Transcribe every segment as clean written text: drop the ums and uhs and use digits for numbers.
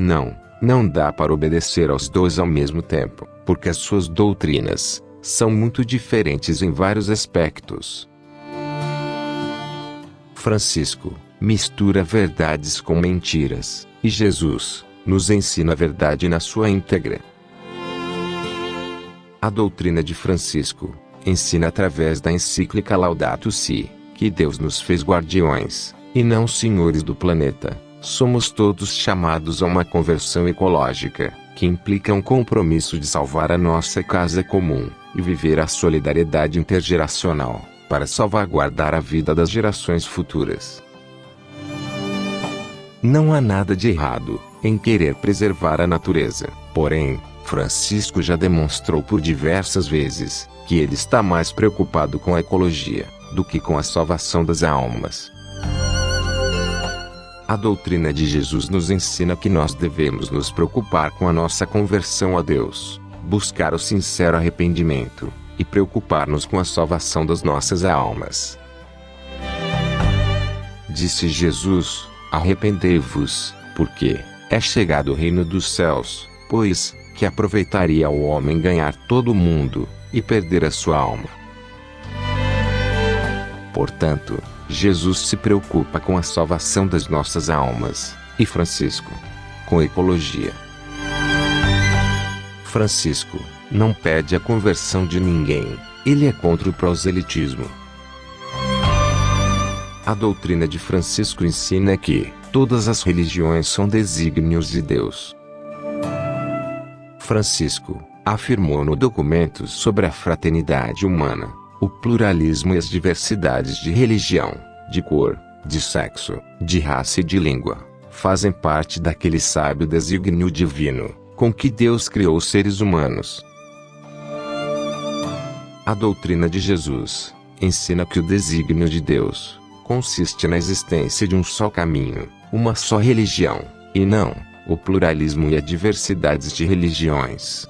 Não dá para obedecer aos dois ao mesmo tempo, porque as suas doutrinas são muito diferentes em vários aspectos. Francisco mistura verdades com mentiras, e Jesus nos ensina a verdade na sua íntegra. A doutrina de Francisco ensina através da encíclica Laudato Si, que Deus nos fez guardiões, e não senhores do planeta. Somos todos chamados a uma conversão ecológica, que implica um compromisso de salvar a nossa casa comum, e viver a solidariedade intergeracional, para salvaguardar a vida das gerações futuras. Não há nada de errado em querer preservar a natureza, porém, Francisco já demonstrou por diversas vezes que ele está mais preocupado com a ecologia do que com a salvação das almas. A doutrina de Jesus nos ensina que nós devemos nos preocupar com a nossa conversão a Deus, buscar o sincero arrependimento e preocupar-nos com a salvação das nossas almas. Disse Jesus: arrependei-vos, porque é chegado o reino dos céus, pois que aproveitaria ao homem ganhar todo o mundo e perder a sua alma. Portanto, Jesus se preocupa com a salvação das nossas almas, e Francisco com ecologia. Francisco não pede a conversão de ninguém, ele é contra o proselitismo. A doutrina de Francisco ensina que todas as religiões são desígnios de Deus. Francisco afirmou no documento sobre a fraternidade humana, o pluralismo e as diversidades de religião, de cor, de sexo, de raça e de língua, fazem parte daquele sábio desígnio divino, com que Deus criou os seres humanos. A doutrina de Jesus ensina que o desígnio de Deus consiste na existência de um só caminho, uma só religião, e não o pluralismo e a diversidades de religiões.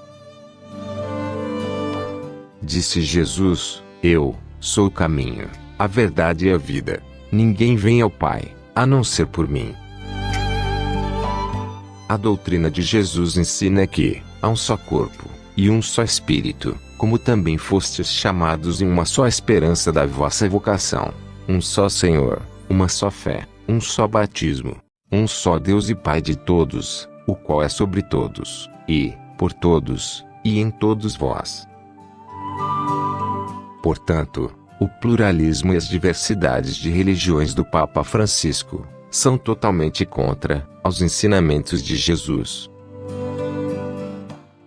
Disse Jesus: eu sou o caminho, a verdade e a vida. Ninguém vem ao Pai, a não ser por mim. A doutrina de Jesus ensina que há um só corpo e um só Espírito, como também fostes chamados em uma só esperança da vossa vocação, um só Senhor, uma só fé, um só batismo, um só Deus e Pai de todos, o qual é sobre todos, e por todos, e em todos vós. Portanto, o pluralismo e as diversidades de religiões do Papa Francisco são totalmente contra aos ensinamentos de Jesus.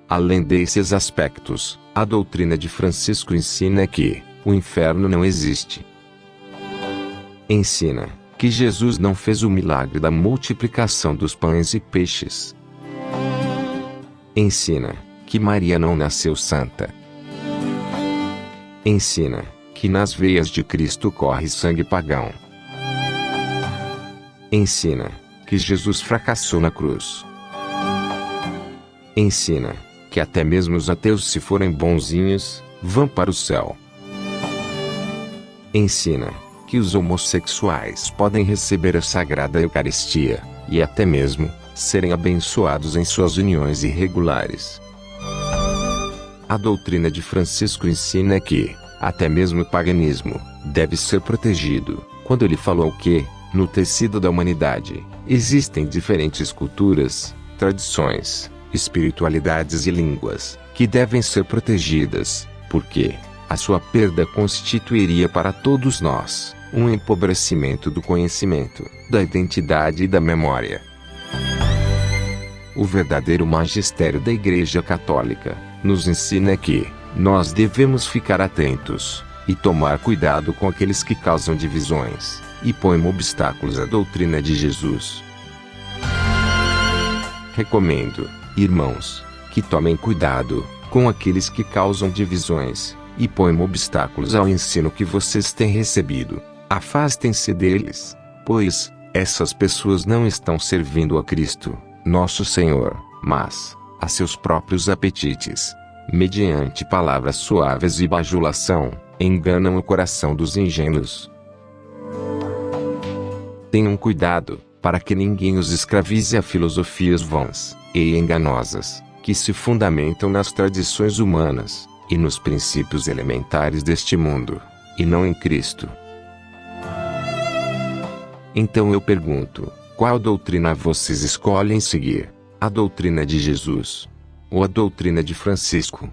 Além desses aspectos, a doutrina de Francisco ensina que o inferno não existe. Ensina que Jesus não fez o milagre da multiplicação dos pães e peixes. Ensina que Maria não nasceu santa. Ensina que nas veias de Cristo corre sangue pagão. Ensina que Jesus fracassou na cruz. Ensina que até mesmo os ateus, se forem bonzinhos, vão para o céu. Ensina que os homossexuais podem receber a Sagrada Eucaristia, e até mesmo serem abençoados em suas uniões irregulares. A doutrina de Francisco ensina que até mesmo o paganismo deve ser protegido, quando ele falou que, no tecido da humanidade, existem diferentes culturas, tradições, espiritualidades e línguas, que devem ser protegidas, porque a sua perda constituiria para todos nós um empobrecimento do conhecimento, da identidade e da memória. O verdadeiro magistério da Igreja Católica nos ensina que nós devemos ficar atentos e tomar cuidado com aqueles que causam divisões e põem obstáculos à doutrina de Jesus. Recomendo, irmãos, que tomem cuidado com aqueles que causam divisões e põem obstáculos ao ensino que vocês têm recebido. Afastem-se deles, pois essas pessoas não estão servindo a Cristo, nosso Senhor, mas a seus próprios apetites. Mediante palavras suaves e bajulação, enganam o coração dos ingênuos. Tenham cuidado para que ninguém os escravize a filosofias vãs e enganosas, que se fundamentam nas tradições humanas e nos princípios elementares deste mundo, e não em Cristo. Então eu pergunto, qual doutrina vocês escolhem seguir? A doutrina de Jesus ou a doutrina de Francisco?